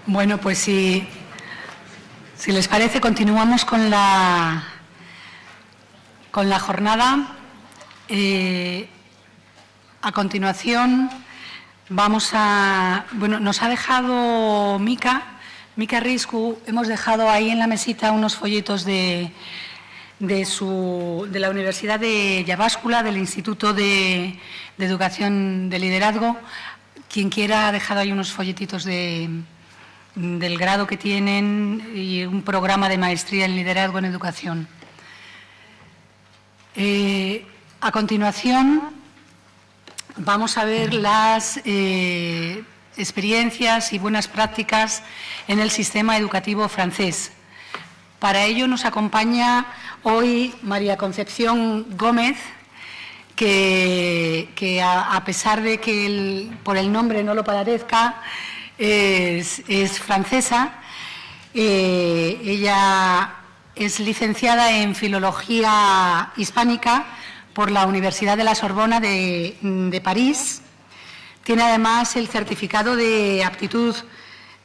Bueno, pues si les parece, continuamos con la jornada. A continuación vamos a... Bueno, nos ha dejado Mica Riscu, hemos dejado ahí en la mesita unos folletos de la Universidad de Yabáscula, del Instituto de Educación de Liderazgo. Quien quiera ha dejado ahí unos folletitos del grado que tienen y un programa de maestría en liderazgo en educación. A continuación vamos a ver las experiencias y buenas prácticas en el sistema educativo francés. Para ello nos acompaña hoy María Concepción Gómez, que a pesar de que por el nombre no lo parezca, es francesa. Ella es licenciada en Filología Hispánica por la Universidad de la Sorbona de París. Tiene además el certificado de aptitud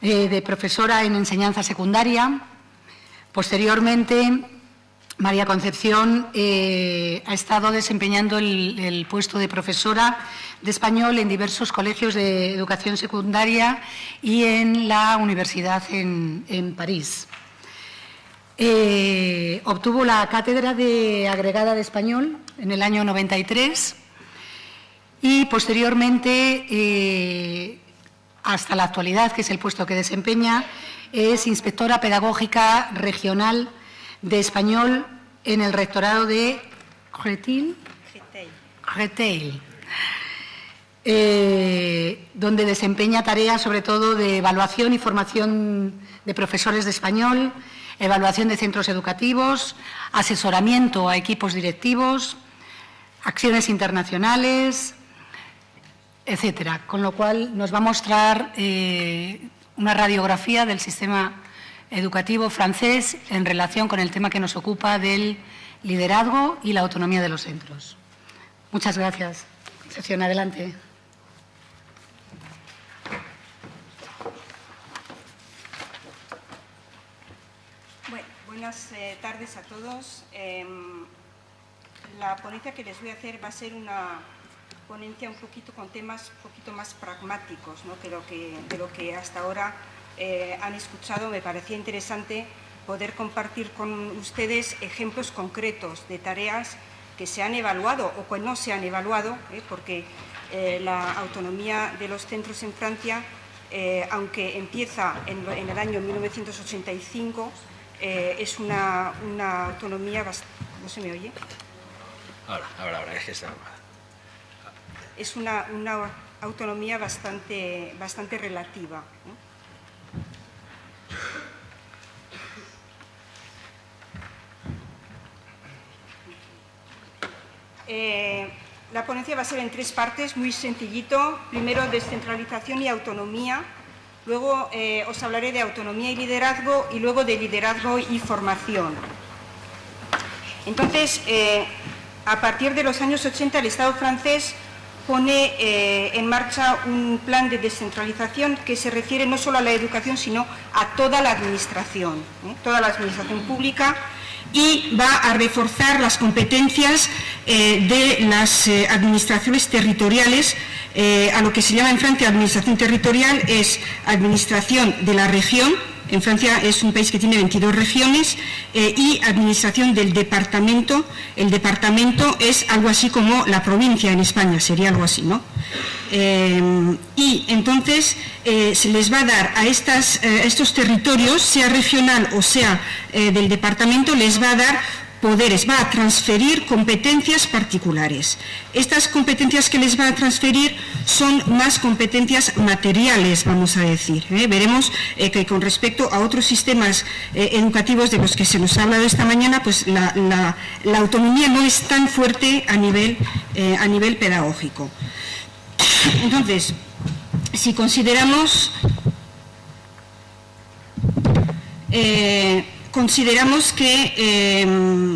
de profesora en enseñanza secundaria. Posteriormente, María Concepción ha estado desempeñando el puesto de profesora de español en diversos colegios de educación secundaria y en la universidad en París. Obtuvo la cátedra de agregada de español en el año 93 y posteriormente, hasta la actualidad, que es el puesto que desempeña, es inspectora pedagógica regional de español en el rectorado de Retail, donde desempeña tareas sobre todo de evaluación y formación de profesores de español, evaluación de centros educativos, asesoramiento a equipos directivos, acciones internacionales, etcétera. Con lo cual nos va a mostrar una radiografía del sistema educativo francés en relación con el tema que nos ocupa del liderazgo y la autonomía de los centros. Muchas gracias. Concepción, adelante. Bueno, buenas tardes a todos. La ponencia que les voy a hacer va a ser una ponencia un poquito con temas un poquito más pragmáticos, ¿no?, de lo que hasta ahora han escuchado. Me parecía interesante poder compartir con ustedes ejemplos concretos de tareas que se han evaluado o que no se han evaluado, porque la autonomía de los centros en Francia, aunque empieza en el año 1985, es una autonomía bastante... ¿No se me oye? Ahora, es que está... Es una autonomía bastante relativa, ¿no? La ponencia va a ser en tres partes, muy sencillito. Primero, descentralización y autonomía. Luego os hablaré de autonomía y liderazgo, y luego de liderazgo y formación. Entonces, a partir de los años 80, el Estado francés pone en marcha un plan de descentralización que se refiere no solo a la educación, sino a toda la administración pública, y va a reforzar las competencias de las administraciones territoriales. A lo que se llama en Francia administración territorial es administración de la región. En Francia es un país que tiene 22 regiones, y administración del departamento. El departamento es algo así como la provincia en España, sería algo así, ¿no? Y entonces se les va a dar a estos territorios, sea regional o sea del departamento, les va a dar poderes, va a transferir competencias particulares. Estas competencias que les va a transferir son más competencias materiales, vamos a decir. Veremos que con respecto a otros sistemas educativos de los que se nos ha hablado esta mañana, pues la autonomía no es tan fuerte a nivel pedagógico. Entonces, si consideramos que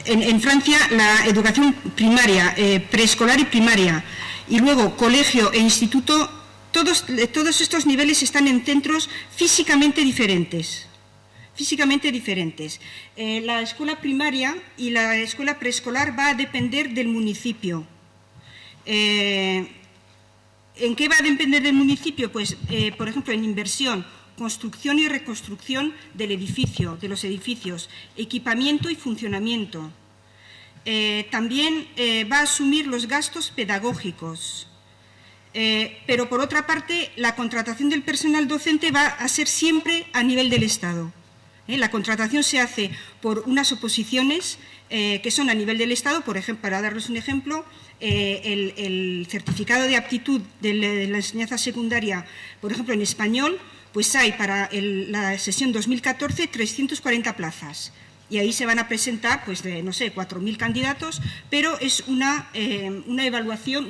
en Francia la educación primaria, preescolar y primaria, y luego colegio e instituto, todos estos niveles están en centros físicamente diferentes. La escuela primaria y la escuela preescolar va a depender del municipio. ¿En qué va a depender del municipio? Pues, por ejemplo, en inversión, construcción y reconstrucción del edificio, de los edificios, equipamiento y funcionamiento. También va a asumir los gastos pedagógicos. Pero, por otra parte, la contratación del personal docente va a ser siempre a nivel del Estado. La contratación se hace por unas oposiciones que son a nivel del Estado. Por ejemplo, para darles un ejemplo, el certificado de aptitud de la enseñanza secundaria, por ejemplo, en español, pues hay para la sesión 2014 340 plazas. Y ahí se van a presentar, pues, no sé, 4.000 candidatos, pero es una evaluación,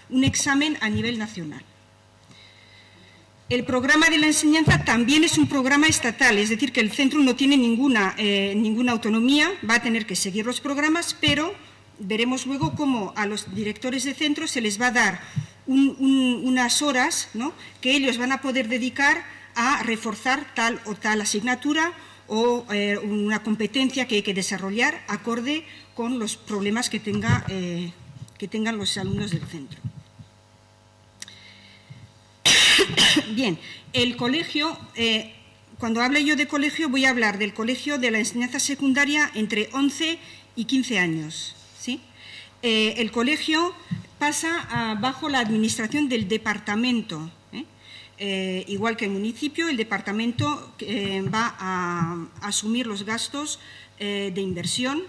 un examen a nivel nacional. El programa de la enseñanza también es un programa estatal, es decir, que el centro no tiene ninguna autonomía, va a tener que seguir los programas, pero veremos luego cómo a los directores de centros se les va a dar unas horas, ¿no?, que ellos van a poder dedicar a reforzar tal o tal asignatura o una competencia que hay que desarrollar acorde con los problemas que tengan los alumnos del centro. Bien, el colegio, cuando hable yo de colegio, voy a hablar del colegio de la enseñanza secundaria entre 11 y 15 años. ¿Sí? El colegio pasa bajo la administración del departamento. Igual que el municipio, el departamento va a asumir los gastos de inversión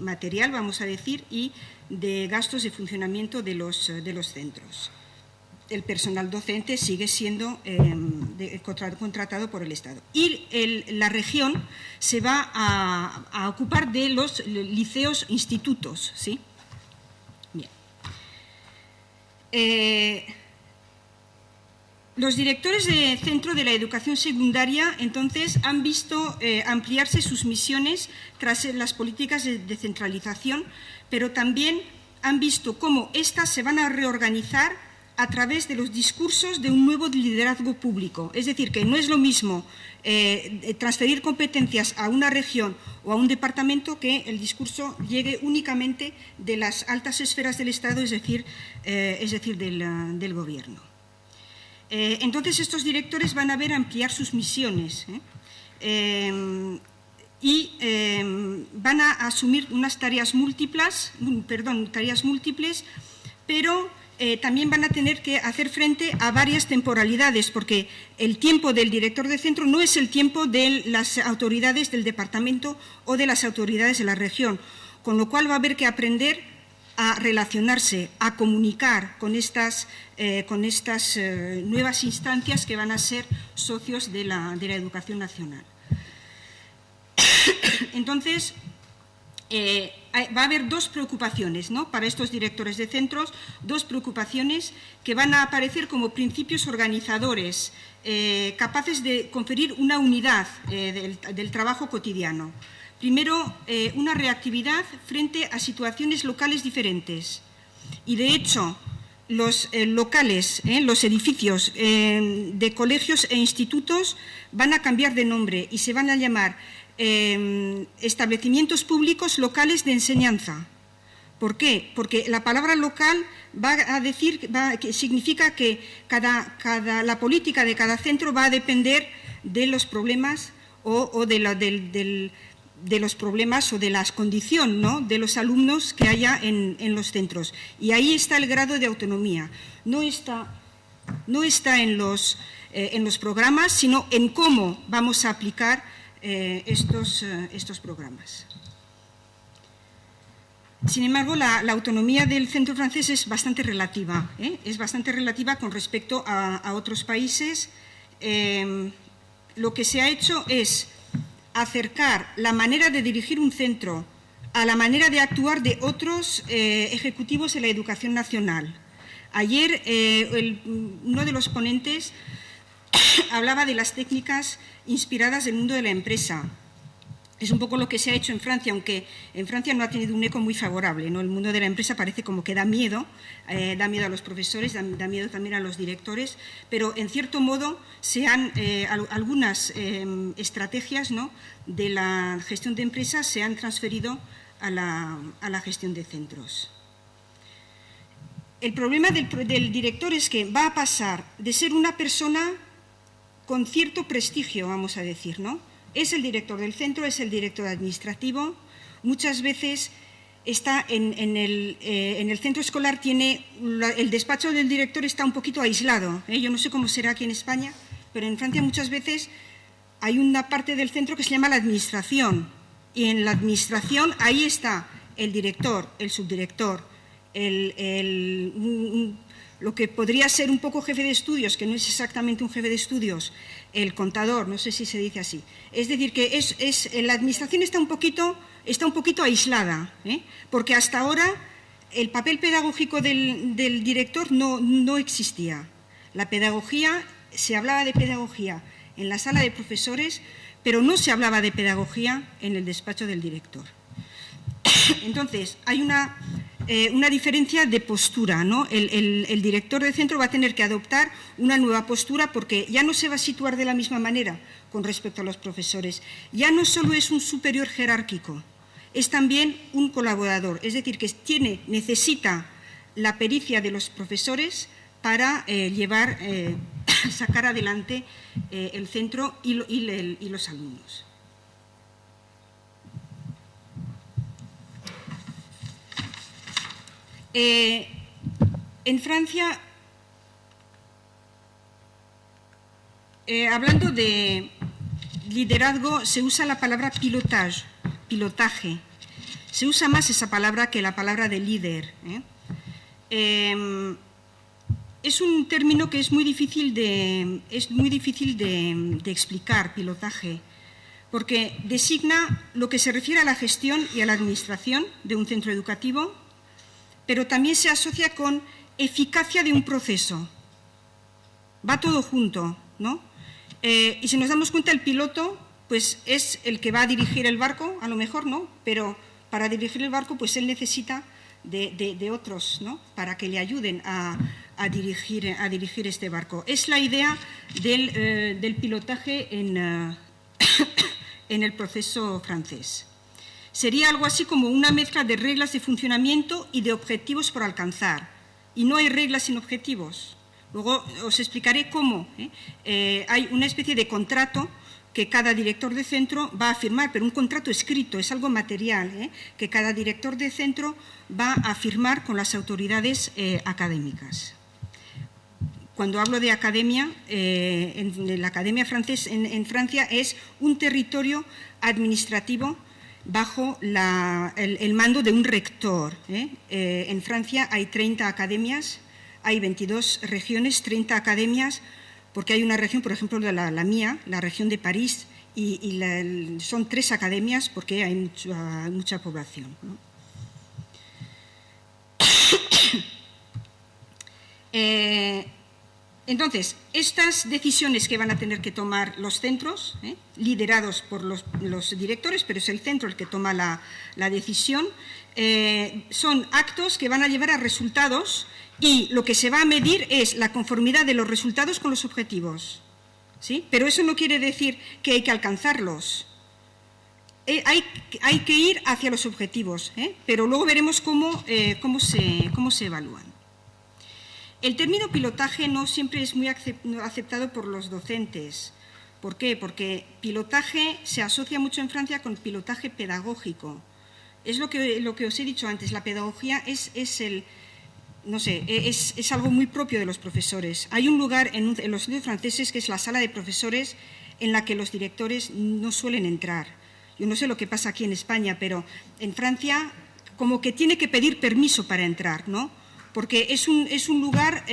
material, vamos a decir, y de gastos de funcionamiento de los centros. El personal docente sigue siendo contratado por el Estado. Y la región se va a ocupar de los liceos, institutos. ¿Sí? Bien. Los directores de centro de la educación secundaria, entonces, han visto ampliarse sus misiones tras las políticas de descentralización, pero también han visto cómo éstas se van a reorganizar a través de los discursos de un nuevo liderazgo público. Es decir, que no es lo mismo transferir competencias a una región o a un departamento que el discurso llegue únicamente de las altas esferas del Estado, es decir, del Gobierno. Entonces, estos directores van a ver ampliar sus misiones y van a asumir unas tareas múltiples, pero también van a tener que hacer frente a varias temporalidades, porque el tiempo del director de centro no es el tiempo de las autoridades del departamento o de las autoridades de la región, con lo cual va a haber que aprender a relacionarse, a comunicar con estas nuevas instancias que van a ser socios de la educación nacional. Entonces, va a haber dos preocupaciones, ¿no?, para estos directores de centros, dos preocupaciones que van a aparecer como principios organizadores, capaces de conferir una unidad del trabajo cotidiano. Primero, una reactividad frente a situaciones locales diferentes. Y, de hecho, los locales, los edificios de colegios e institutos van a cambiar de nombre y se van a llamar establecimientos públicos locales de enseñanza. ¿Por qué? Porque la palabra local que significa que la política de cada centro va a depender de los problemas de los problemas o de las condiciones, ¿no?, de los alumnos que haya en los centros. Y ahí está el grado de autonomía. No está en los programas, sino en cómo vamos a aplicar estos programas. Sin embargo, la autonomía del centro francés es bastante relativa, es bastante relativa con respecto a otros países. Lo que se ha hecho es acercar la manera de dirigir un centro a la manera de actuar de otros ejecutivos de la educación nacional. Ayer uno de los ponentes hablaba de las técnicas inspiradas del mundo de la empresa. Es un poco lo que se ha hecho en Francia, aunque en Francia no ha tenido un eco muy favorable, ¿no? El mundo de la empresa parece como que da miedo a los profesores, da miedo también a los directores, pero en cierto modo algunas estrategias, ¿no?, de la gestión de empresas se han transferido a la gestión de centros. El problema del director es que va a pasar de ser una persona con cierto prestigio, vamos a decir, ¿no? Es el director del centro, es el director administrativo. Muchas veces está en el centro escolar, el despacho del director está un poquito aislado. Yo no sé cómo será aquí en España, pero en Francia muchas veces hay una parte del centro que se llama la administración. Y en la administración ahí está el director, el subdirector, lo que podría ser un poco jefe de estudios, que no es exactamente un jefe de estudios, el contador, no sé si se dice así. Es decir, que la administración está un poquito aislada, porque hasta ahora el papel pedagógico del director no existía. La pedagogía, se hablaba de pedagogía en la sala de profesores, pero no se hablaba de pedagogía en el despacho del director. Entonces, hay una diferencia de postura, ¿no? El director de centro va a tener que adoptar una nueva postura porque ya no se va a situar de la misma manera con respecto a los profesores. Ya no solo es un superior jerárquico, es también un colaborador, es decir, que necesita la pericia de los profesores para sacar adelante el centro y los alumnos. En Francia, hablando de liderazgo, se usa la palabra pilotaje. Se usa más esa palabra que la palabra de líder. Es un término que es muy difícil de explicar, pilotaje, porque designa lo que se refiere a la gestión y a la administración de un centro educativo, pero también se asocia con eficacia de un proceso. Va todo junto, ¿no? Y si nos damos cuenta, el piloto pues es el que va a dirigir el barco, a lo mejor, ¿no? Pero para dirigir el barco pues él necesita de otros, ¿no?, para que le ayuden a dirigir este barco. Es la idea del pilotaje en el proceso francés. Sería algo así como una mezcla de reglas de funcionamiento y de objetivos por alcanzar. Y no hay reglas sin objetivos. Luego os explicaré cómo. Hay una especie de contrato que cada director de centro va a firmar, pero un contrato escrito, es algo material, que cada director de centro va a firmar con las autoridades académicas. Cuando hablo de academia, en la academia francesa en Francia es un territorio administrativo bajo el mando de un rector. En Francia hay 30 academias, hay 22 regiones, 30 academias, porque hay una región, por ejemplo, la mía, la región de París, y son 3 academias porque hay mucha población, ¿no? Entonces, estas decisiones que van a tener que tomar los centros, liderados por los directores, pero es el centro el que toma la decisión, son actos que van a llevar a resultados y lo que se va a medir es la conformidad de los resultados con los objetivos, ¿sí? Pero eso no quiere decir que hay que alcanzarlos. Hay que ir hacia los objetivos, pero luego veremos cómo se evalúan. El término pilotaje no siempre es muy aceptado por los docentes. ¿Por qué? Porque pilotaje se asocia mucho en Francia con pilotaje pedagógico. Es lo que os he dicho antes, la pedagogía es algo muy propio de los profesores. Hay un lugar en los estudios franceses que es la sala de profesores en la que los directores no suelen entrar. Yo no sé lo que pasa aquí en España, pero en Francia como que tiene que pedir permiso para entrar, ¿no? Porque es un lugar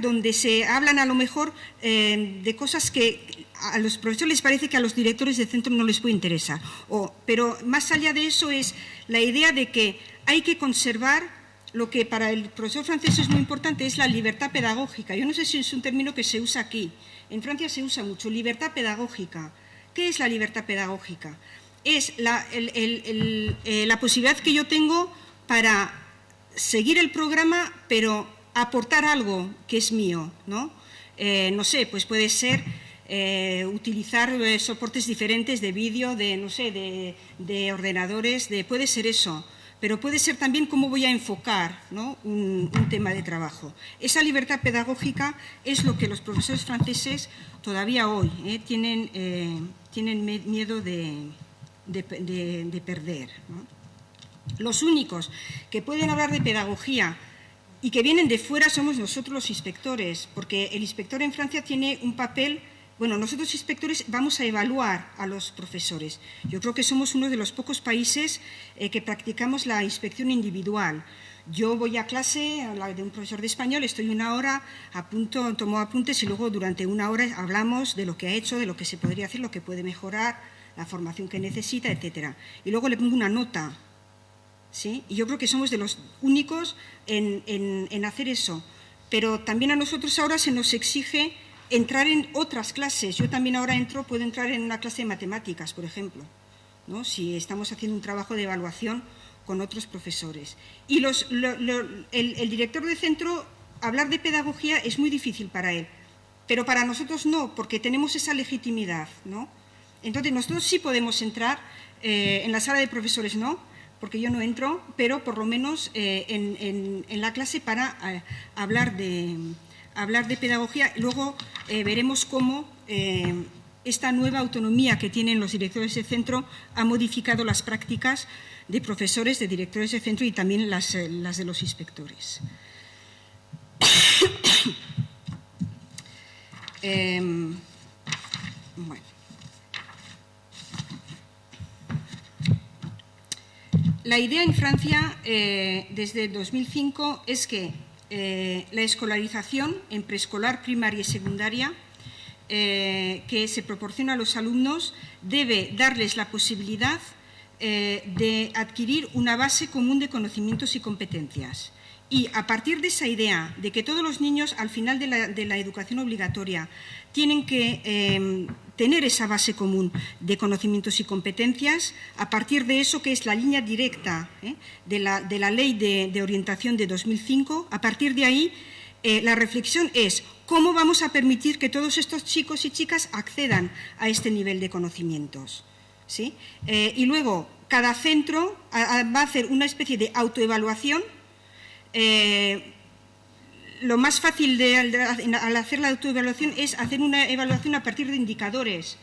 donde se hablan a lo mejor de cosas que a los profesores les parece que a los directores de centro no les puede interesar. Pero más allá de eso es la idea de que hay que conservar lo que para el profesor francés es muy importante, es la libertad pedagógica. Yo no sé si es un término que se usa aquí. En Francia se usa mucho, libertad pedagógica. ¿Qué es la libertad pedagógica? Es la posibilidad que yo tengo para seguir el programa, pero aportar algo que es mío, ¿no? No sé, pues puede ser utilizar soportes diferentes de vídeo, de ordenadores, puede ser eso, pero puede ser también cómo voy a enfocar, ¿no?, un tema de trabajo. Esa libertad pedagógica es lo que los profesores franceses todavía hoy tienen miedo de perder, ¿no? Los únicos que pueden hablar de pedagogía y que vienen de fuera somos nosotros los inspectores, porque el inspector en Francia tiene un papel. Bueno, nosotros inspectores vamos a evaluar a los profesores. Yo creo que somos uno de los pocos países que practicamos la inspección individual. Yo voy a clase a la de un profesor de español, estoy una hora, tomo apuntes y luego durante una hora hablamos de lo que ha hecho, de lo que se podría hacer, lo que puede mejorar, la formación que necesita, etcétera. Y luego le pongo una nota, ¿sí? Y yo creo que somos de los únicos en hacer eso. Pero también a nosotros ahora se nos exige entrar en otras clases. Yo también ahora puedo entrar en una clase de matemáticas, por ejemplo, ¿no?, si estamos haciendo un trabajo de evaluación con otros profesores. Y el director de centro, hablar de pedagogía es muy difícil para él, pero para nosotros no, porque tenemos esa legitimidad, ¿no? Entonces, nosotros sí podemos entrar, en la sala de profesores no, porque yo no entro, pero por lo menos en la clase para hablar de pedagogía. Luego veremos cómo esta nueva autonomía que tienen los directores de centro ha modificado las prácticas de profesores, de directores de centro y también las de los inspectores. Bueno. La idea en Francia desde el 2005 es que la escolarización en preescolar, primaria y secundaria que se proporciona a los alumnos debe darles la posibilidad de adquirir una base común de conocimientos y competencias. Y a partir de esa idea de que todos los niños al final de la educación obligatoria tienen que tener esa base común de conocimientos y competencias, a partir de eso, que es la línea directa de la Ley de Orientación de 2005, a partir de ahí la reflexión es cómo vamos a permitir que todos estos chicos y chicas accedan a este nivel de conocimientos, ¿sí? Y luego cada centro va a hacer una especie de autoevaluación. Lo más fácil al hacer la autoevaluación es hacer una evaluación a partir de indicadores,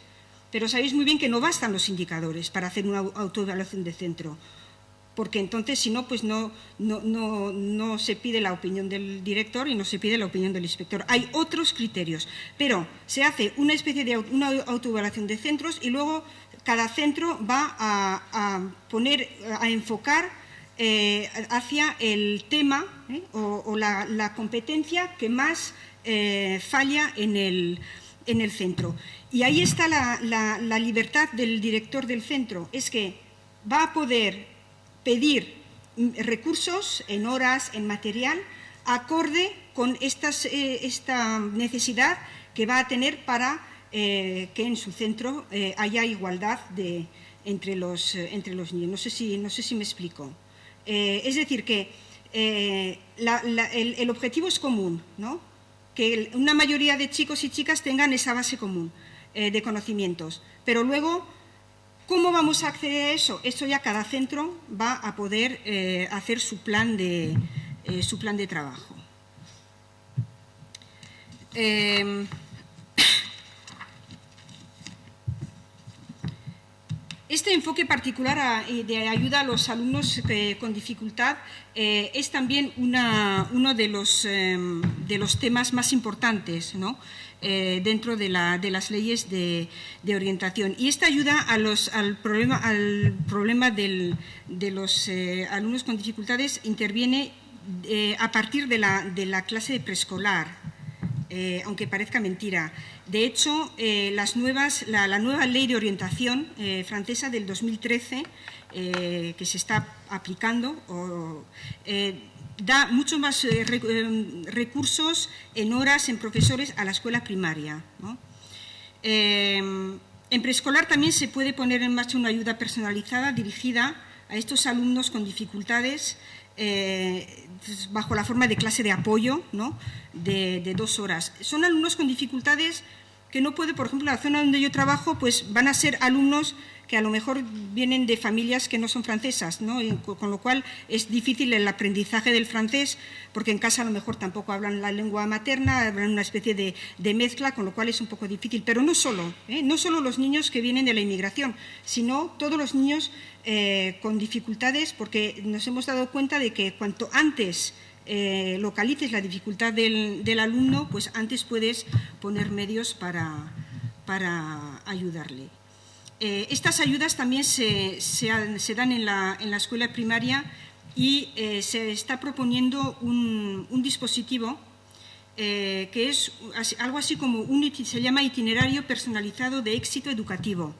pero sabéis muy bien que no bastan los indicadores para hacer una autoevaluación de centro, porque entonces si no, pues no se pide la opinión del director y no se pide la opinión del inspector. Hay otros criterios, pero se hace una especie de una autoevaluación de centros y luego cada centro va a enfocar hacia el tema o la competencia que más falla en el centro. Y ahí está la libertad del director del centro, es que va a poder pedir recursos en horas, en material, acorde con esta necesidad que va a tener para que en su centro haya igualdad entre los niños. No sé si me explico. Es decir, que el objetivo es común, ¿no? Que una mayoría de chicos y chicas tengan esa base común de conocimientos. Pero luego, ¿cómo vamos a acceder a eso? Eso ya cada centro va a poder hacer su plan de trabajo. Este enfoque particular de ayuda a los alumnos con dificultad es también uno de los temas más importantes, ¿no? Dentro de las leyes de orientación. Y esta ayuda al problema de los alumnos con dificultades interviene a partir de la clase de preescolar, aunque parezca mentira. De hecho, la nueva ley de orientación francesa del 2013, que se está aplicando, da mucho más recursos en horas, en profesores a la escuela primaria, ¿no? En preescolar también se puede poner en marcha una ayuda personalizada dirigida a estos alumnos con dificultades bajo la forma de clase de apoyo, ¿no?, de 2 horas. Son alumnos con dificultades que no puede, por ejemplo, en la zona donde yo trabajo, pues van a ser alumnos que a lo mejor vienen de familias que no son francesas, ¿no?, con lo cual es difícil el aprendizaje del francés, porque en casa a lo mejor tampoco hablan la lengua materna, hablan una especie de mezcla, con lo cual es un poco difícil. Pero no solo los niños que vienen de la inmigración, sino todos los niños con dificultades, porque nos hemos dado cuenta de que cuanto antes localices la dificultad del alumno, pues antes puedes poner medios para ayudarle. Estas ayudas también se dan en la escuela primaria y se está proponiendo un dispositivo que es algo así como se llama itinerario personalizado de éxito educativo.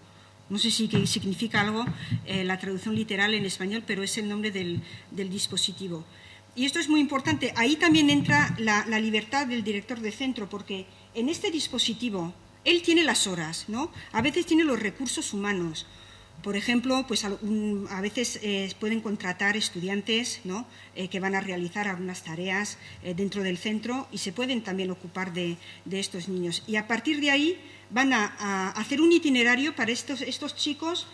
No sé si significa algo la traducción literal en español, pero es el nombre del dispositivo. Y esto es muy importante. Ahí también entra la libertad del director de centro, porque en este dispositivo él tiene las horas, ¿no? A veces tiene los recursos humanos. Por ejemplo, pues a veces pueden contratar estudiantes, ¿no?, que van a realizar algunas tareas dentro del centro y se pueden también ocupar de estos niños. Y a partir de ahí van a hacer un itinerario para estos chicos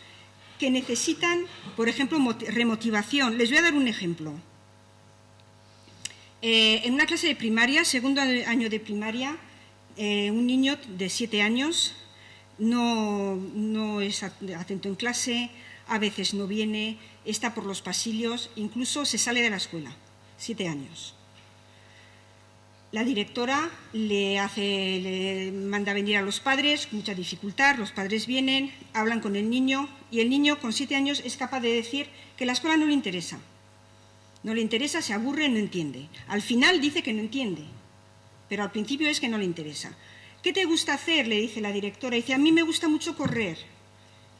que necesitan, por ejemplo, remotivación. Les voy a dar un ejemplo. En una clase de primaria, segundo año de primaria, un niño de 7 años no es atento en clase, a veces no viene, está por los pasillos, incluso se sale de la escuela, 7 años. La directora le manda venir a los padres con mucha dificultad, los padres vienen, hablan con el niño y el niño con 7 años es capaz de decir que la escuela no le interesa. No le interesa, se aburre, no entiende. Al final dice que no entiende, pero al principio es que no le interesa. ¿Qué te gusta hacer?, le dice la directora. Dice, a mí me gusta mucho correr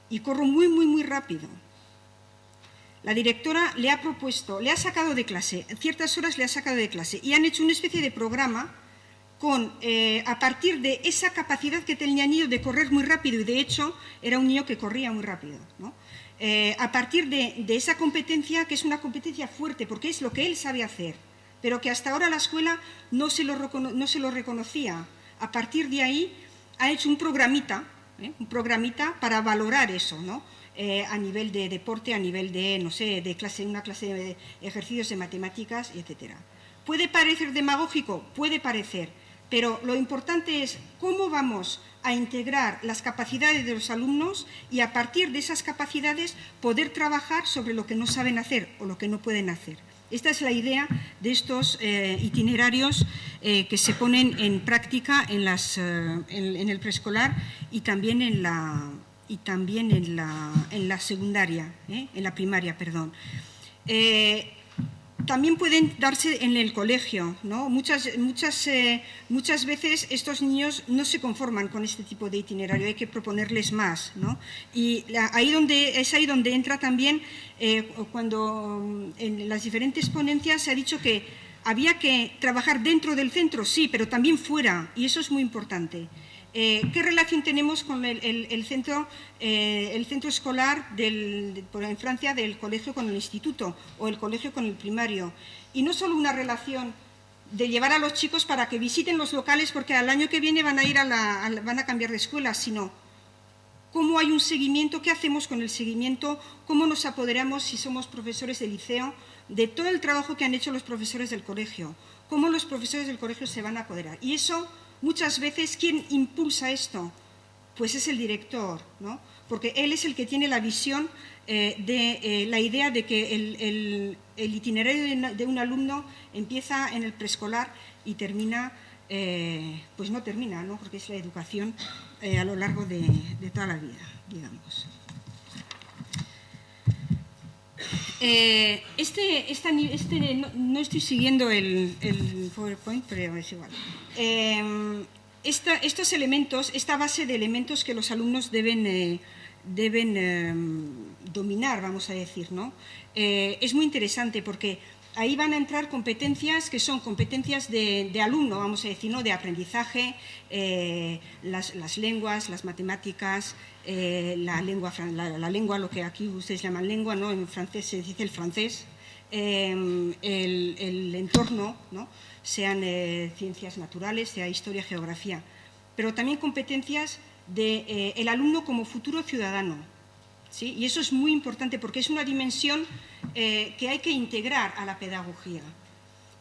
y corro muy, muy, muy rápido. La directora le ha propuesto, le ha sacado de clase, en ciertas horas le ha sacado de clase y han hecho una especie de programa a partir de esa capacidad que tenía el niño de correr muy rápido, y de hecho era un niño que corría muy rápido, ¿no? A partir de esa competencia, que es una competencia fuerte, porque es lo que él sabe hacer, pero que hasta ahora la escuela no se lo reconocía. A partir de ahí ha hecho un programita para valorar eso, ¿no?, a nivel de deporte, a nivel de, no sé, una clase de ejercicios de matemáticas, etcétera. ¿Puede parecer demagógico? Puede parecer, pero lo importante es cómo vamos a integrar las capacidades de los alumnos y a partir de esas capacidades poder trabajar sobre lo que no saben hacer o lo que no pueden hacer. Esta es la idea de estos itinerarios que se ponen en práctica en el preescolar y también en la secundaria, en la primaria, perdón. También pueden darse en el colegio, ¿no? Muchas veces estos niños no se conforman con este tipo de itinerario, hay que proponerles más, ¿no? Y es ahí donde entra también, cuando en las diferentes ponencias se ha dicho que había que trabajar dentro del centro, sí, pero también fuera, y eso es muy importante. ¿Qué relación tenemos con el centro escolar en Francia del colegio con el instituto o el colegio con el primario? Y no solo una relación de llevar a los chicos para que visiten los locales porque al año que viene van a cambiar de escuela, sino cómo hay un seguimiento, qué hacemos con el seguimiento, cómo nos apoderamos, si somos profesores de liceo, de todo el trabajo que han hecho los profesores del colegio, cómo los profesores del colegio se van a apoderar. Y eso, muchas veces, ¿quién impulsa esto? Pues es el director, ¿no? Porque él es el que tiene la visión de la idea de que el itinerario de un alumno empieza en el preescolar y termina, pues no termina, ¿no? Porque es la educación a lo largo de toda la vida, digamos. No estoy siguiendo el PowerPoint, pero es igual. Estos elementos, esta base de elementos que los alumnos deben dominar, vamos a decir, ¿no? Es muy interesante porque ahí van a entrar competencias que son competencias de alumno, vamos a decir, ¿no? De aprendizaje, las lenguas, las matemáticas, la lengua, lo que aquí ustedes llaman lengua, ¿no? En francés se dice el francés, el entorno, ¿no? Sean ciencias naturales, sea historia, geografía, pero también competencias del alumno como futuro ciudadano. ¿Sí? Y eso es muy importante porque es una dimensión que hay que integrar a la pedagogía.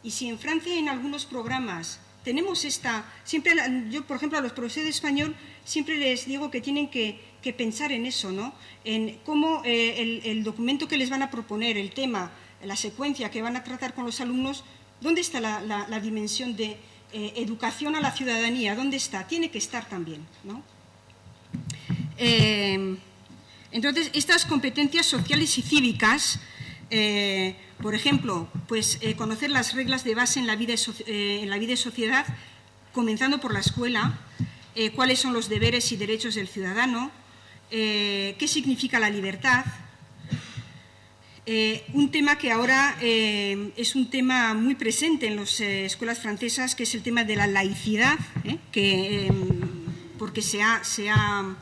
Y si en Francia en algunos programas tenemos yo por ejemplo a los profesores de español siempre les digo que tienen que pensar en eso, ¿no? En cómo el documento que les van a proponer, el tema, la secuencia que van a tratar con los alumnos, ¿dónde está la dimensión de educación a la ciudadanía? ¿Dónde está? Tiene que estar también, ¿no? Entonces, estas competencias sociales y cívicas, por ejemplo, pues conocer las reglas de base en la vida de sociedad, comenzando por la escuela, cuáles son los deberes y derechos del ciudadano, qué significa la libertad. Un tema que ahora es un tema muy presente en las escuelas francesas, que es el tema de la laicidad, porque se ha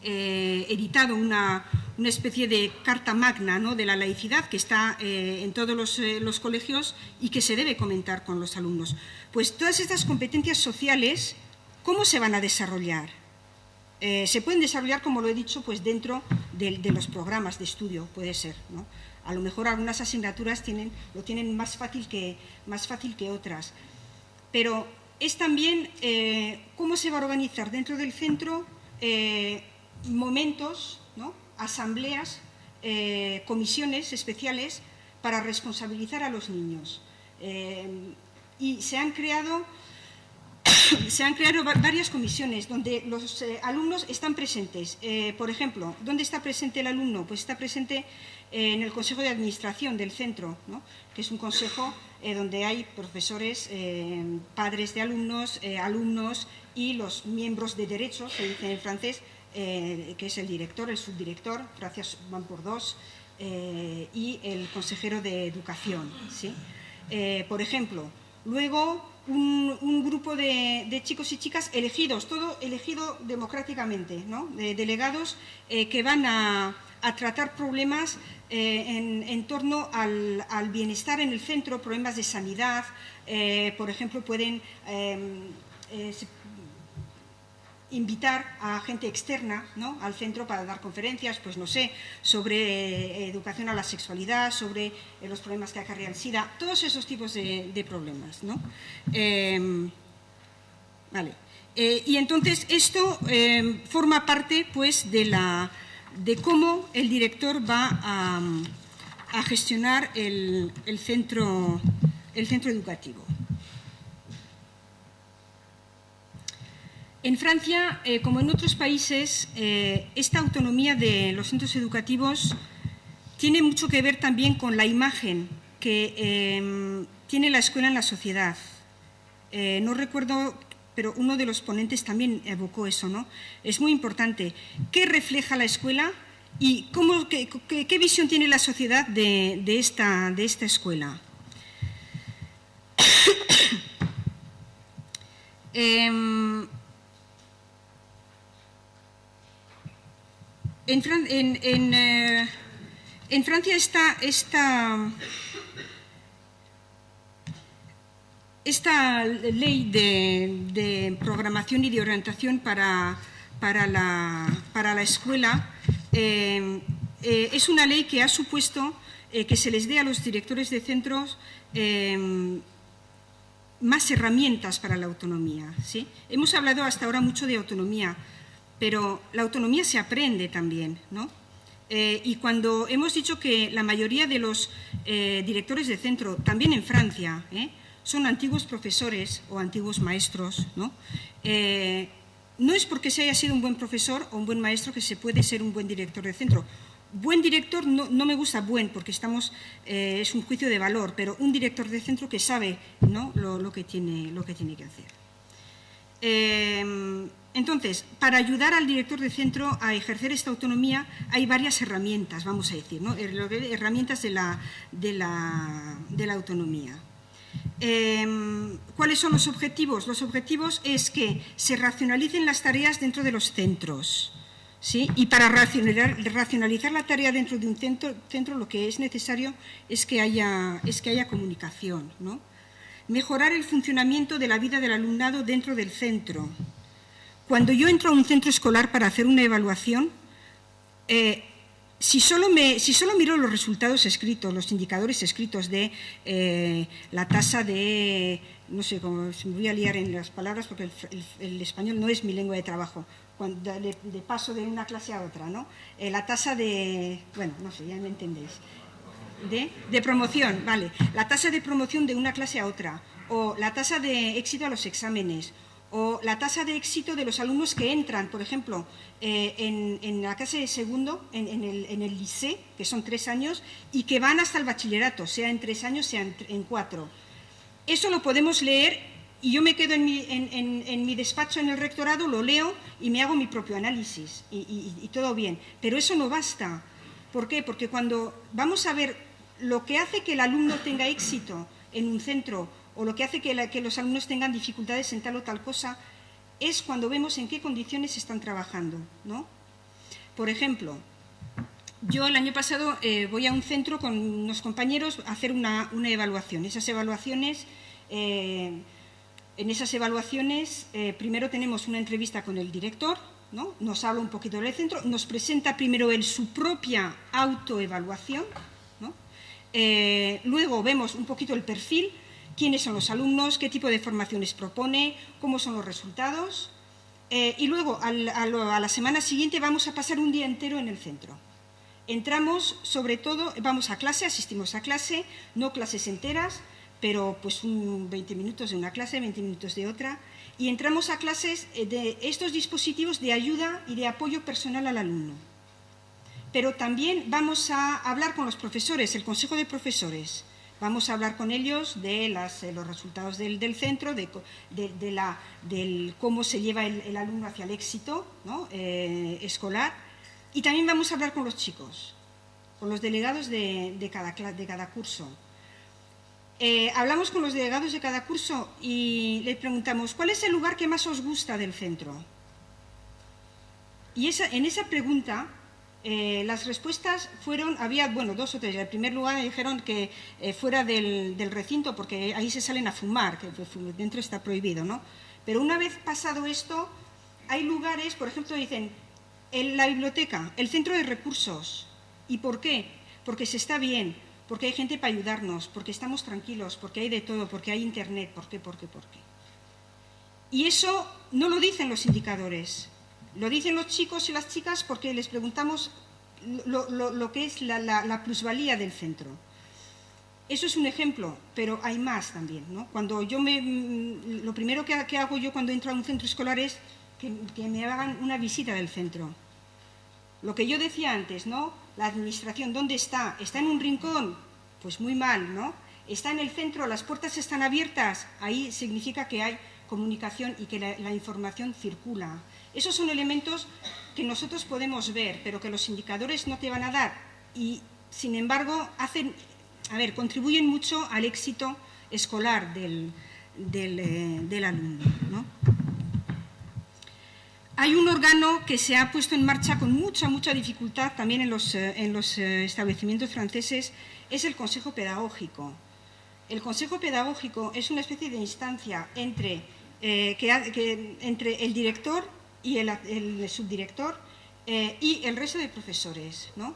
editado una especie de carta magna, ¿no? De la laicidad que está en todos los colegios y que se debe comentar con los alumnos. Pues todas estas competencias sociales, ¿cómo se van a desarrollar? Se pueden desarrollar, como lo he dicho, pues dentro de los programas de estudio, puede ser, ¿no? A lo mejor algunas asignaturas lo tienen más fácil que otras, pero es también cómo se va a organizar dentro del centro momentos, ¿no? Asambleas, comisiones especiales para responsabilizar a los niños. Y se han creado varias comisiones donde los alumnos están presentes. Por ejemplo, ¿dónde está presente el alumno? Pues está presente en el Consejo de Administración del centro, ¿no? Que es un consejo donde hay profesores, padres de alumnos, alumnos y los miembros de derecho, se dice en francés, que es el director, el subdirector, gracias van por dos, y el consejero de educación, ¿sí? Por ejemplo, luego un grupo de chicos y chicas elegidos, todo elegido democráticamente, ¿no? Delegados que van a tratar problemas en torno al bienestar en el centro, problemas de sanidad, por ejemplo, pueden invitar a gente externa, ¿no? Al centro para dar conferencias, pues no sé, sobre educación a la sexualidad, sobre los problemas que acarrea el SIDA, todos esos tipos de problemas, ¿no? Vale. Y entonces esto forma parte, pues, de cómo el director va a gestionar el centro educativo. En Francia, como en otros países, esta autonomía de los centros educativos tiene mucho que ver también con la imagen que tiene la escuela en la sociedad. No recuerdo, pero uno de los ponentes también evocó eso, ¿no? Es muy importante. ¿Qué refleja la escuela y qué visión tiene la sociedad de esta escuela? En Francia esta ley de programación y de orientación para la escuela es una ley que ha supuesto que se les dé a los directores de centros más herramientas para la autonomía, ¿sí? Hemos hablado hasta ahora mucho de autonomía, pero la autonomía se aprende también, ¿no? Y cuando hemos dicho que la mayoría de los directores de centro, también en Francia, son antiguos profesores o antiguos maestros, ¿no? No es porque se haya sido un buen profesor o un buen maestro que se puede ser un buen director de centro. Buen director, no me gusta buen, porque es un juicio de valor, pero un director de centro que sabe, ¿no? lo que tiene que hacer. Entonces, para ayudar al director de centro a ejercer esta autonomía hay varias herramientas, vamos a decir, ¿no? Herramientas de la autonomía. ¿Cuáles son los objetivos? Los objetivos es que se racionalicen las tareas dentro de los centros, ¿sí? Y para racionalizar la tarea dentro de un centro lo que es necesario es que haya comunicación, ¿no? Mejorar el funcionamiento de la vida del alumnado dentro del centro. Cuando yo entro a un centro escolar para hacer una evaluación, si solo miro los resultados escritos, los indicadores escritos de la tasa de, no sé, me voy a liar en las palabras porque el español no es mi lengua de trabajo, de paso de una clase a otra, ¿no? La tasa de, bueno, no sé, ya me entendéis. De promoción, vale. La tasa de promoción de una clase a otra, o la tasa de éxito a los exámenes, o la tasa de éxito de los alumnos que entran, por ejemplo, en la clase de segundo, en el liceo, que son 3 años, y que van hasta el bachillerato, sea en 3 años, sea en 4. Eso lo podemos leer y yo me quedo en mi despacho en el rectorado, lo leo y me hago mi propio análisis y todo bien. Pero eso no basta. ¿Por qué? Porque cuando vamos a ver lo que hace que el alumno tenga éxito en un centro o lo que hace que los alumnos tengan dificultades en tal o tal cosa, es cuando vemos en qué condiciones están trabajando, ¿no? Por ejemplo, yo el año pasado voy a un centro con unos compañeros a hacer una evaluación. En esas evaluaciones, primero tenemos una entrevista con el director, ¿no? Nos habla un poquito del centro, nos presenta primero él su propia autoevaluación, ¿no? Luego vemos un poquito el perfil, quiénes son los alumnos, qué tipo de formaciones propone, cómo son los resultados, y luego a la semana siguiente vamos a pasar un día entero en el centro. Entramos, sobre todo, vamos a clase, asistimos a clase, no clases enteras, pero pues 20 minutos de una clase, 20 minutos de otra, y entramos a clases de estos dispositivos de ayuda y de apoyo personal al alumno. Pero también vamos a hablar con los profesores, el consejo de profesores. Vamos a hablar con ellos de los resultados del centro, de cómo se lleva el alumno hacia el éxito, ¿no? Escolar. Y también vamos a hablar con los chicos, con los delegados de cada curso. Hablamos con los delegados de cada curso y les preguntamos, ¿cuál es el lugar que más os gusta del centro? Y en esa pregunta, las respuestas fueron, había, bueno, 2 o 3. En primer lugar dijeron que fuera del recinto, porque ahí se salen a fumar, que dentro está prohibido, ¿no? Pero una vez pasado esto, hay lugares, por ejemplo, dicen, la biblioteca, el centro de recursos. ¿Y por qué? Porque se está bien, porque hay gente para ayudarnos, porque estamos tranquilos, porque hay de todo, porque hay internet, ¿por qué? Y eso no lo dicen los indicadores, lo dicen los chicos y las chicas porque les preguntamos lo que es la plusvalía del centro. Eso es un ejemplo, pero hay más también, ¿no? Cuando lo primero que hago yo cuando entro a un centro escolar es que me hagan una visita del centro. Lo que yo decía antes, ¿no? La administración, ¿dónde está? ¿Está en un rincón? Pues muy mal, ¿no? ¿Está en el centro? ¿Las puertas están abiertas? Ahí significa que hay comunicación y que la información circula. Esos son elementos que nosotros podemos ver, pero que los indicadores no te van a dar. Y, sin embargo, contribuyen mucho al éxito escolar del alumno, ¿no? Hay un órgano que se ha puesto en marcha con mucha dificultad también en los establecimientos franceses, es el Consejo Pedagógico. El Consejo Pedagógico es una especie de instancia entre el director y el subdirector y el resto de profesores, ¿no?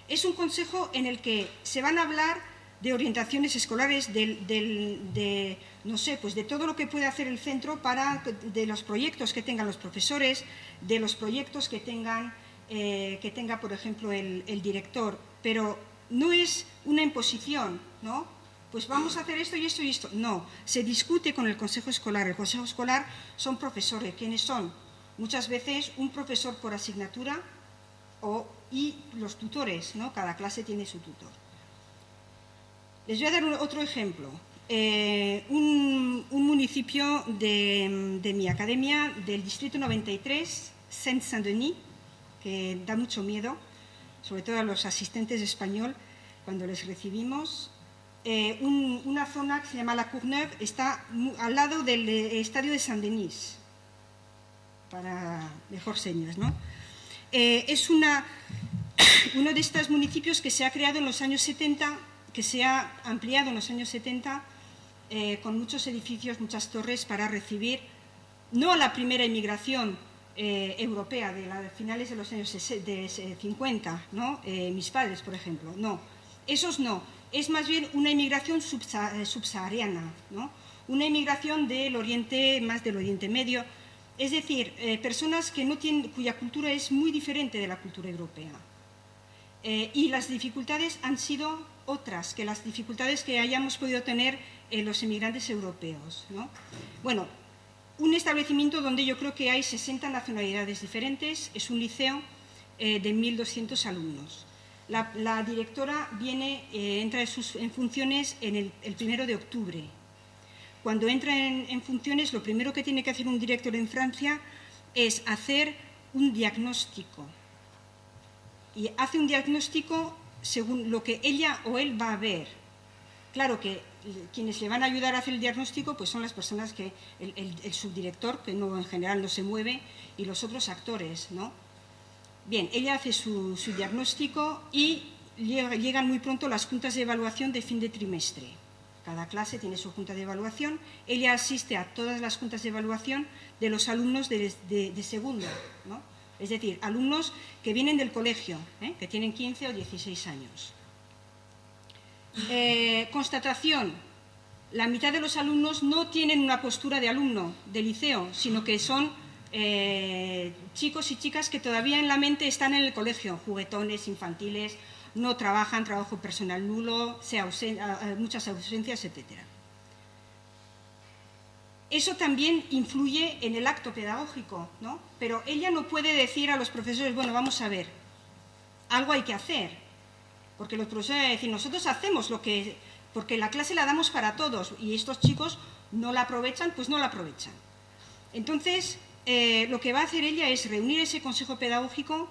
Es un consejo en el que se van a hablar de orientaciones escolares, no sé, pues de todo lo que puede hacer el centro de los proyectos que tengan los profesores, de los proyectos que tenga, por ejemplo, el director, pero no es una imposición, ¿no? Pues vamos a hacer esto y esto y esto. No, se discute con el consejo escolar. El consejo escolar son profesores. ¿Quiénes son? Muchas veces un profesor por asignatura y los tutores, ¿no? Cada clase tiene su tutor. Les voy a dar otro ejemplo. un municipio de mi academia, del distrito 93, Saint-Saint-Denis, que da mucho miedo, sobre todo a los asistentes de español, cuando les recibimos. Una zona que se llama La Courneuve está al lado del estadio de Saint-Denis, para mejor señas, ¿no? Es uno de estos municipios que se ha creado en los años 70, que se ha ampliado en los años 70, con muchos edificios, muchas torres, para recibir no a la primera inmigración europea de finales de los años 50, ¿no? Mis padres, por ejemplo, no, esos no, es más bien una inmigración subsahariana, ¿no? Una inmigración del Oriente, más del Oriente Medio, es decir, personas que no tienen, cuya cultura es muy diferente de la cultura europea. Y las dificultades han sido otras que las dificultades que hayamos podido tener los inmigrantes europeos, ¿no? Bueno, un establecimiento donde yo creo que hay 60 nacionalidades diferentes, es un liceo de 1.200 alumnos. La directora entra en funciones el 1 de octubre. Cuando entra en funciones, lo primero que tiene que hacer un director en Francia es hacer un diagnóstico. Y hace un diagnóstico según lo que ella o él va a ver. Claro que quienes le van a ayudar a hacer el diagnóstico pues son las personas que, el subdirector, que no, en general no se mueve, y los otros actores, ¿no? Bien, ella hace su diagnóstico y llegan muy pronto las juntas de evaluación de fin de trimestre. Cada clase tiene su junta de evaluación. Ella asiste a todas las juntas de evaluación de los alumnos de segundo, ¿no? Es decir, alumnos que vienen del colegio, que tienen 15 o 16 años. Constatación: la mitad de los alumnos no tienen una postura de alumno de liceo, sino que son chicos y chicas que todavía en la mente están en el colegio, juguetones, infantiles, no trabajan, trabajo personal nulo, muchas ausencias, etc. Eso también influye en el acto pedagógico, ¿no? Pero ella no puede decir a los profesores, bueno, vamos a ver, algo hay que hacer, porque los profesores van a decir, nosotros hacemos lo que, porque la clase la damos para todos y estos chicos no la aprovechan, pues no la aprovechan. Entonces, lo que va a hacer ella es reunir ese consejo pedagógico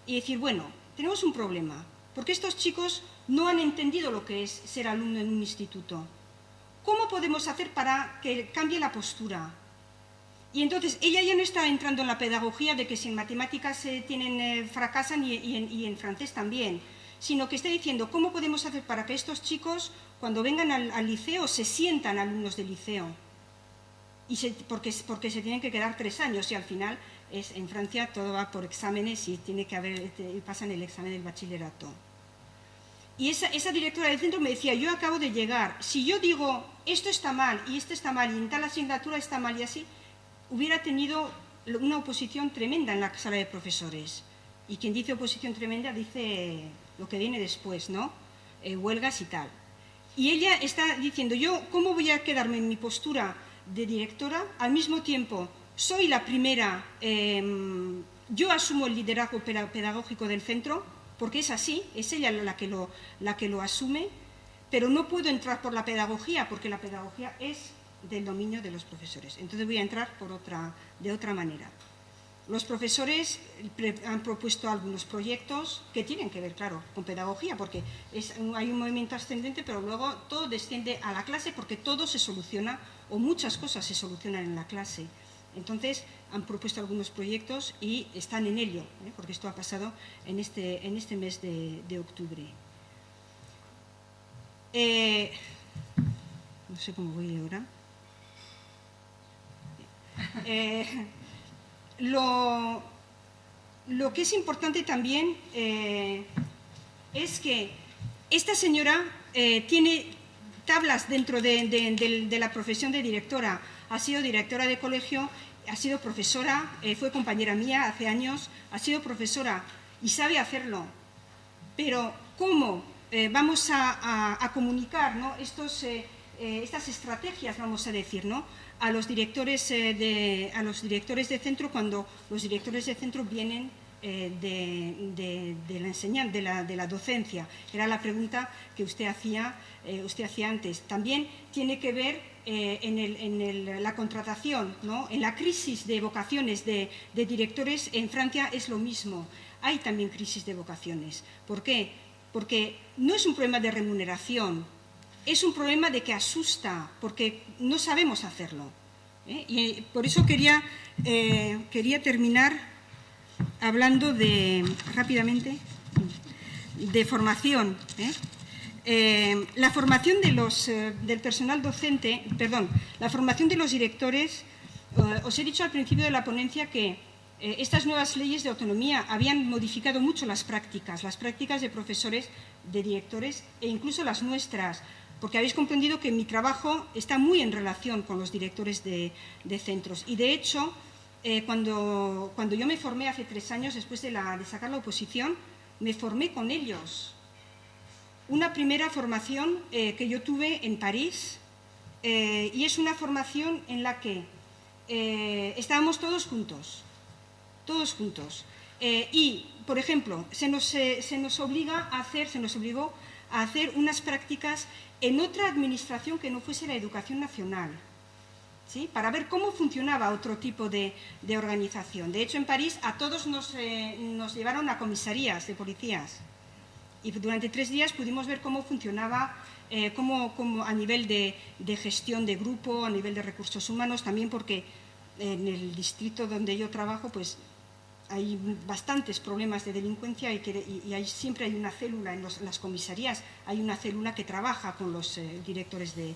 y decir, bueno, tenemos un problema, porque estos chicos no han entendido lo que es ser alumno en un instituto. ¿Cómo podemos hacer para que cambie la postura? Y entonces ella ya no está entrando en la pedagogía de que si en matemáticas fracasan y en francés también, sino que está diciendo cómo podemos hacer para que estos chicos, cuando vengan al liceo, se sientan alumnos del liceo. Porque se tienen que quedar 3 años y al final en Francia todo va por exámenes y pasan el examen del bachillerato. Y esa directora del centro me decía, yo acabo de llegar, si yo digo esto está mal y en tal asignatura está mal y así, hubiera tenido una oposición tremenda en la sala de profesores. Y quien dice oposición tremenda dice lo que viene después, ¿no? Huelgas y tal. Y ella está diciendo, yo ¿cómo voy a quedarme en mi postura de directora? Al mismo tiempo, soy la primera, yo asumo el liderazgo pedagógico del centro, porque es así, es ella la que lo asume, pero no puedo entrar por la pedagogía, porque la pedagogía es del dominio de los profesores. Entonces voy a entrar de otra manera. Los profesores han propuesto algunos proyectos que tienen que ver, claro, con pedagogía, porque hay un movimiento ascendente, pero luego todo desciende a la clase porque todo se soluciona, o muchas cosas se solucionan en la clase. Entonces, han propuesto algunos proyectos y están en ello, porque esto ha pasado en este mes de octubre. No sé cómo voy ahora. Lo que es importante también es que esta señora tiene tablas dentro de la profesión de directora. Ha sido directora de colegio, ha sido profesora, fue compañera mía hace años, ha sido profesora y sabe hacerlo. Pero ¿cómo vamos a comunicar, ¿no? Estas estrategias, vamos a decir, ¿no? a los directores de centro cuando los directores de centro vienen de la docencia. Era la pregunta que usted hacía antes. También tiene que ver en la contratación, ¿no? En la crisis de vocaciones de directores en Francia es lo mismo. Hay también crisis de vocaciones. ¿Por qué? Porque no es un problema de remuneración, es un problema de que asusta, porque no sabemos hacerlo. Y por eso quería terminar hablando rápidamente de formación. La formación del personal docente, la formación de los directores, os he dicho al principio de la ponencia que estas nuevas leyes de autonomía habían modificado mucho las prácticas de profesores, de directores e incluso las nuestras, porque habéis comprendido que mi trabajo está muy en relación con los directores de centros. Y de hecho, cuando yo me formé hace 3 años, después de sacar la oposición, me formé con ellos. Una primera formación que yo tuve en París, y es una formación en la que estábamos todos juntos. Y, por ejemplo, se nos obligó a hacer unas prácticas en otra administración que no fuese la educación nacional, ¿sí? Para ver cómo funcionaba otro tipo de organización. De hecho, en París a todos nos llevaron a comisarías de policías y durante 3 días pudimos ver cómo funcionaba cómo a nivel de gestión de grupo, a nivel de recursos humanos, también porque en el distrito donde yo trabajo, pues hay bastantes problemas de delincuencia y siempre hay una célula en las comisarías, hay una célula que trabaja con los directores de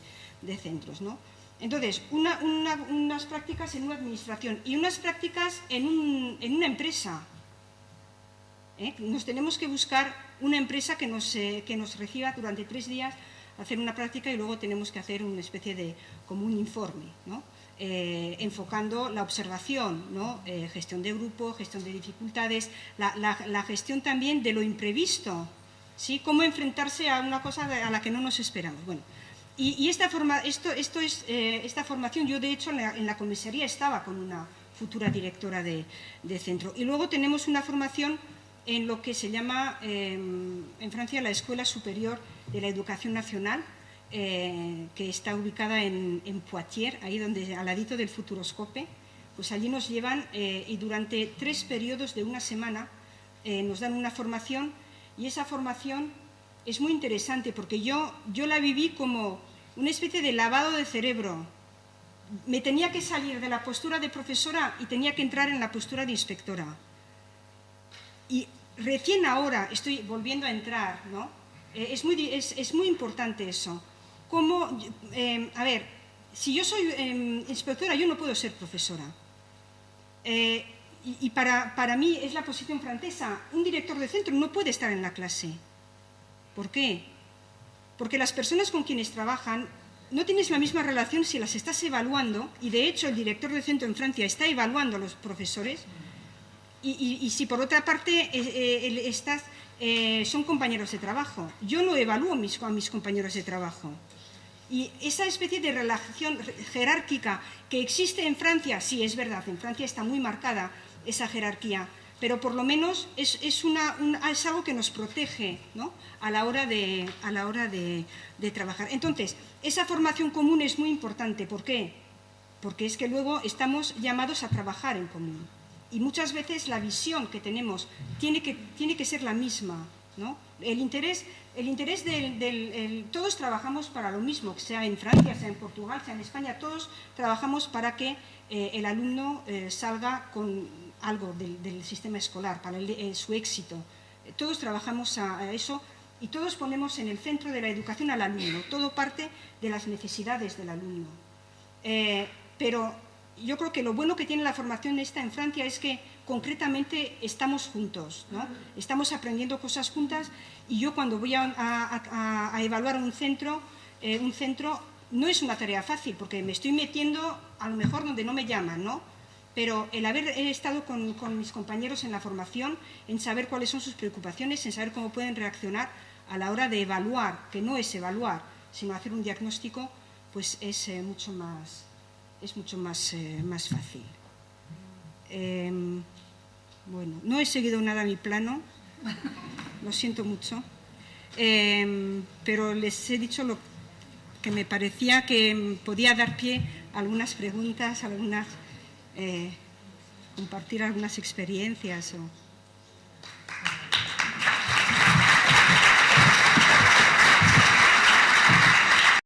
centros, ¿no? Entonces, unas prácticas en una administración y unas prácticas en una empresa. Nos tenemos que buscar una empresa que nos reciba durante 3 días, hacer una práctica y luego tenemos que hacer una especie de como un informe, ¿no? Enfocando la observación, ¿no? Gestión de grupo, gestión de dificultades, la gestión también de lo imprevisto, ¿sí? Cómo enfrentarse a una cosa a la que no nos esperamos. Bueno, y esta formación, yo de hecho en la comisaría estaba con una futura directora de centro. Y luego tenemos una formación en lo que se llama en Francia la Escuela Superior de la Educación Nacional, que está ubicada en Poitiers, ahí donde al ladito del Futuroscope. Pues allí nos llevan y durante 3 periodos de una semana nos dan una formación, y esa formación es muy interesante porque yo la viví como una especie de lavado de cerebro. Me tenía que salir de la postura de profesora y tenía que entrar en la postura de inspectora. Y recién ahora estoy volviendo a entrar, ¿no? Es muy importante eso. A ver, si yo soy inspectora, yo no puedo ser profesora. Y para mí es la posición francesa. Un director de centro no puede estar en la clase. ¿Por qué? Porque las personas con quienes trabajan no tienes la misma relación si las estás evaluando, y de hecho el director de centro en Francia está evaluando a los profesores, y si por otra parte son compañeros de trabajo. Yo no evalúo a mis compañeros de trabajo. Y esa especie de relación jerárquica que existe en Francia, sí, es verdad, en Francia está muy marcada esa jerarquía, pero por lo menos es algo que nos protege, ¿no? a la hora de trabajar. Entonces, esa formación común es muy importante. ¿Por qué? Porque es que luego estamos llamados a trabajar en común. Y muchas veces la visión que tenemos tiene que ser la misma, ¿no? El interés todos trabajamos para lo mismo, sea en Francia, sea en Portugal, sea en España, todos trabajamos para que el alumno salga con algo del sistema escolar, para su éxito. Todos trabajamos a eso y todos ponemos en el centro de la educación al alumno, todo parte de las necesidades del alumno. Pero yo creo que lo bueno que tiene la formación esta en Francia es que concretamente estamos juntos, ¿no? Estamos aprendiendo cosas juntas, y yo cuando voy a evaluar un centro no es una tarea fácil porque me estoy metiendo a lo mejor donde no me llaman, ¿no? Pero el haber estado con mis compañeros en la formación, en saber cuáles son sus preocupaciones, en saber cómo pueden reaccionar a la hora de evaluar, que no es evaluar, sino hacer un diagnóstico, pues es mucho más fácil. Bueno, no he seguido nada mi plano, lo siento mucho, pero les he dicho lo que me parecía que podía dar pie a algunas preguntas, compartir algunas experiencias.